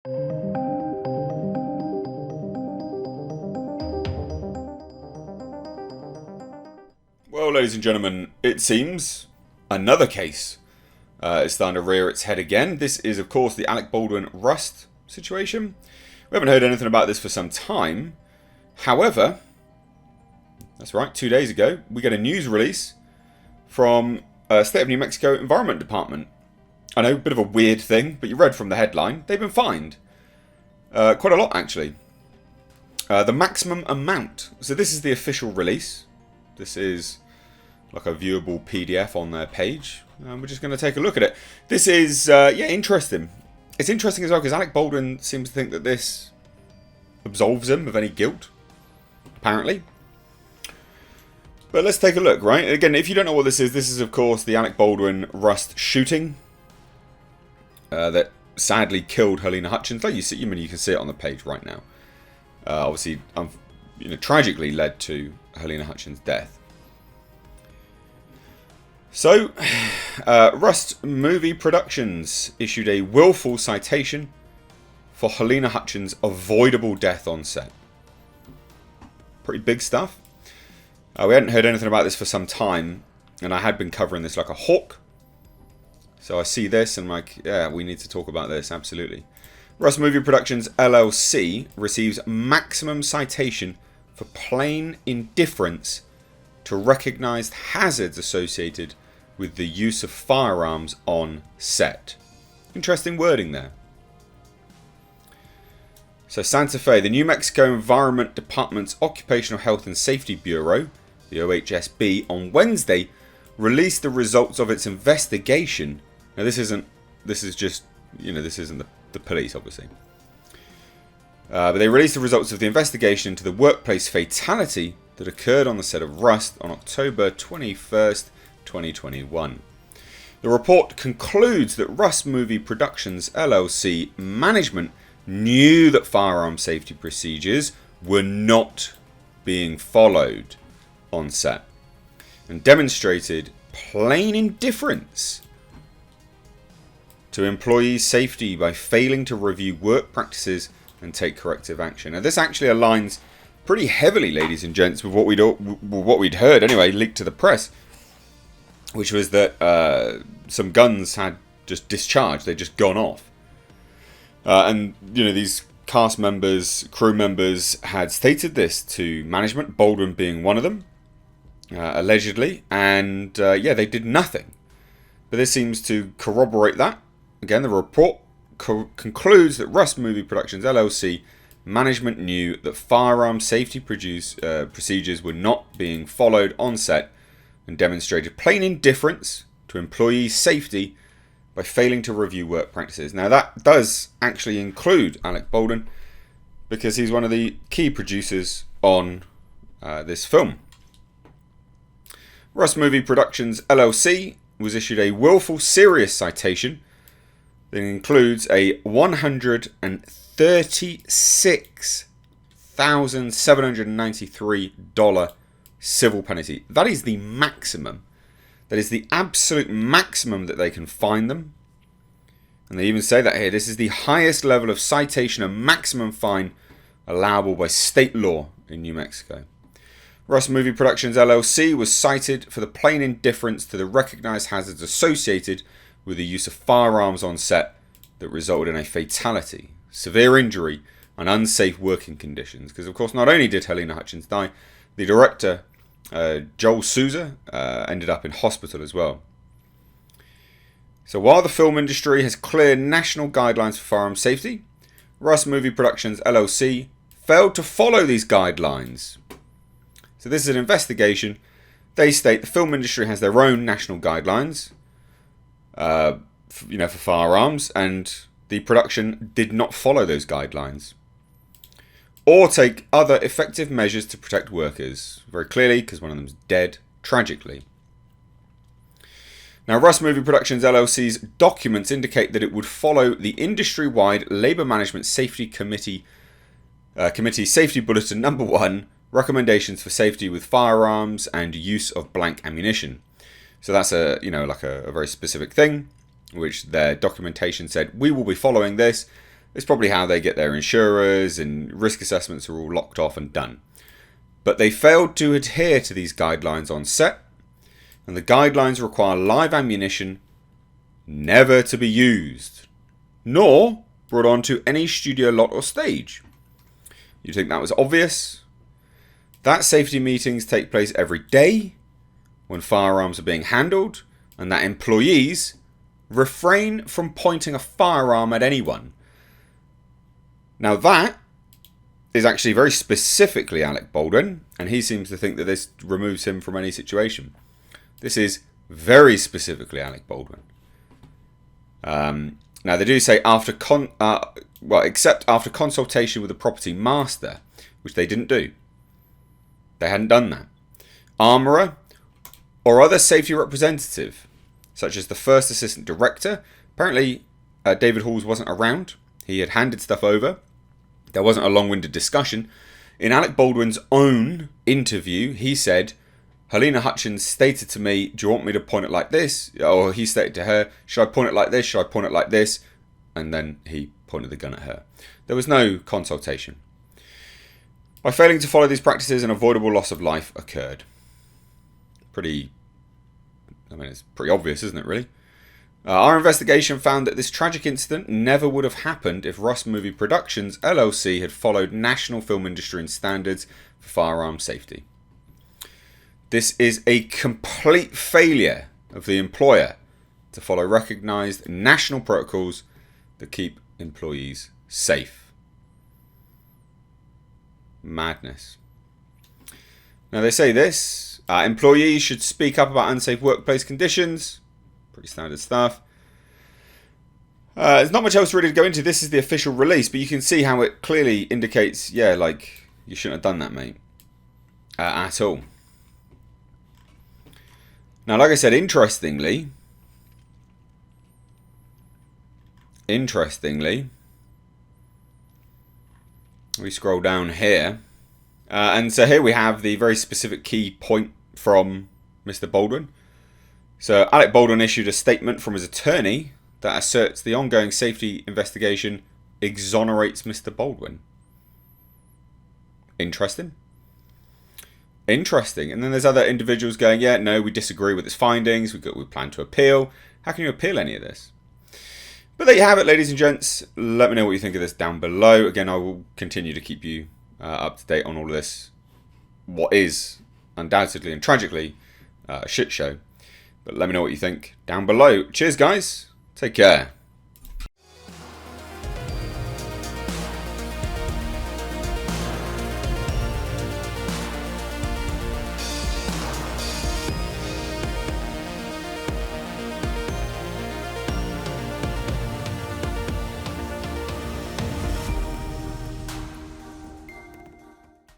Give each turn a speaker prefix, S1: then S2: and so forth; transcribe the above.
S1: Well, ladies and gentlemen, it seems another case is starting to rear its head again. This is, of course, the Alec Baldwin Rust situation. We haven't heard anything about this for some time. However, that's right, 2 days ago, we get a news release from State of New Mexico Environment Department. I know, a bit of a weird thing, but you read from the headline. They've been fined. Quite a lot, actually. The maximum amount. So this is the official release. This is like a viewable PDF on their page. We're just going to take a look at it. This is, interesting. It's interesting as well because Alec Baldwin seems to think that this absolves him of any guilt, apparently. But let's take a look, right? Again, if you don't know what this is of course the Alec Baldwin Rust shooting that sadly killed Halyna Hutchins. Like you see, you can see it on the page right now. Obviously, tragically led to Halyna Hutchins' death. So, Rust Movie Productions issued a willful citation for Halyna Hutchins' avoidable death on set. Pretty big stuff. We hadn't heard anything about this for some time, and I had been covering this like a hawk. So I see this and I'm like, yeah, we need to talk about this, absolutely. Rust Movie Productions LLC receives maximum citation for plain indifference to recognized hazards associated with the use of firearms on set. Interesting wording there. So Santa Fe, the New Mexico Environment Department's Occupational Health and Safety Bureau, the OHSB, on Wednesday released the results of its investigation. Now this isn't the police, obviously. But they released the results of the investigation into the workplace fatality that occurred on the set of Rust on October 21st, 2021. The report concludes that Rust Movie Productions LLC management knew that firearm safety procedures were not being followed on set and demonstrated plain indifference to employee safety by failing to review work practices and take corrective action. Now this actually aligns pretty heavily, ladies and gents, with what we'd heard anyway, leaked to the press, which was that some guns had just discharged, they'd just gone off. And these cast members, crew members had stated this to management, Baldwin being one of them, allegedly, and they did nothing. But this seems to corroborate that. Again, the report concludes that Rust Movie Productions LLC management knew that firearm safety procedures were not being followed on set and demonstrated plain indifference to employee safety by failing to review work practices. Now that does actually include Alec Baldwin because he's one of the key producers on this film. Rust Movie Productions LLC was issued a willful serious citation that includes a $136,793 civil penalty. That is the maximum. That is the absolute maximum that they can fine them. And they even say that here. This is the highest level of citation and maximum fine allowable by state law in New Mexico. Rust Movie Productions LLC was cited for the plain indifference to the recognized hazards associated with the use of firearms on set that resulted in a fatality, severe injury, and unsafe working conditions. Because, of course, not only did Halyna Hutchins die, the director, Joel Souza, ended up in hospital as well. So while the film industry has clear national guidelines for firearm safety, Rust Movie Productions LLC failed to follow these guidelines. So this is an investigation. They state the film industry has their own national guidelines, for firearms, and the production did not follow those guidelines or take other effective measures to protect workers. Very clearly, because one of them's dead, tragically. Now, Rust Movie Productions LLC's documents indicate that it would follow the industry-wide Labour Management Safety Committee Safety Bulletin Number 1, recommendations for safety with firearms and use of blank ammunition. So that's a very specific thing, which their documentation said, we will be following this. It's probably how they get their insurers, and risk assessments are all locked off and done. But they failed to adhere to these guidelines on set, and the guidelines require live ammunition never to be used, nor brought onto any studio lot or stage. You'd think that was obvious. That safety meetings take place every day when firearms are being handled, and that employees refrain from pointing a firearm at anyone. Now that is actually very specifically Alec Baldwin, and he seems to think that this removes him from any situation. This is very specifically Alec Baldwin. Now they do say except after consultation with the property master, which they didn't do. They hadn't done that. Armourer or other safety representative, such as the first assistant director. Apparently, David Halls wasn't around. He had handed stuff over. There wasn't a long-winded discussion. In Alec Baldwin's own interview, he said, Halyna Hutchins stated to me, do you want me to point it like this? Or he stated to her, should I point it like this? Should I point it like this? And then he pointed the gun at her. There was no consultation. By failing to follow these practices, an avoidable loss of life occurred. It's pretty obvious, isn't it, really? Our investigation found that this tragic incident never would have happened if Rust Movie Productions LLC had followed national film industry and standards for firearm safety. This is a complete failure of the employer to follow recognised national protocols that keep employees safe. Madness. Now they say this, employees should speak up about unsafe workplace conditions. Pretty standard stuff. There's not much else really to go into. This is the official release, but you can see how it clearly indicates, yeah, like, you shouldn't have done that, mate. At all. Now, like I said, interestingly, we scroll down here, and so here we have the very specific key point from Mr. Baldwin. So Alec Baldwin issued a statement from his attorney that asserts the ongoing safety investigation exonerates Mr. Baldwin. Interesting. And then there's other individuals going, yeah, no, we disagree with his findings. We plan to appeal. How can you appeal any of this? But there you have it, ladies and gents. Let me know what you think of this down below. Again, I will continue to keep you up to date on all of this. What is undoubtedly and tragically a shit show. But let me know what you think down below. Cheers, guys. Take care.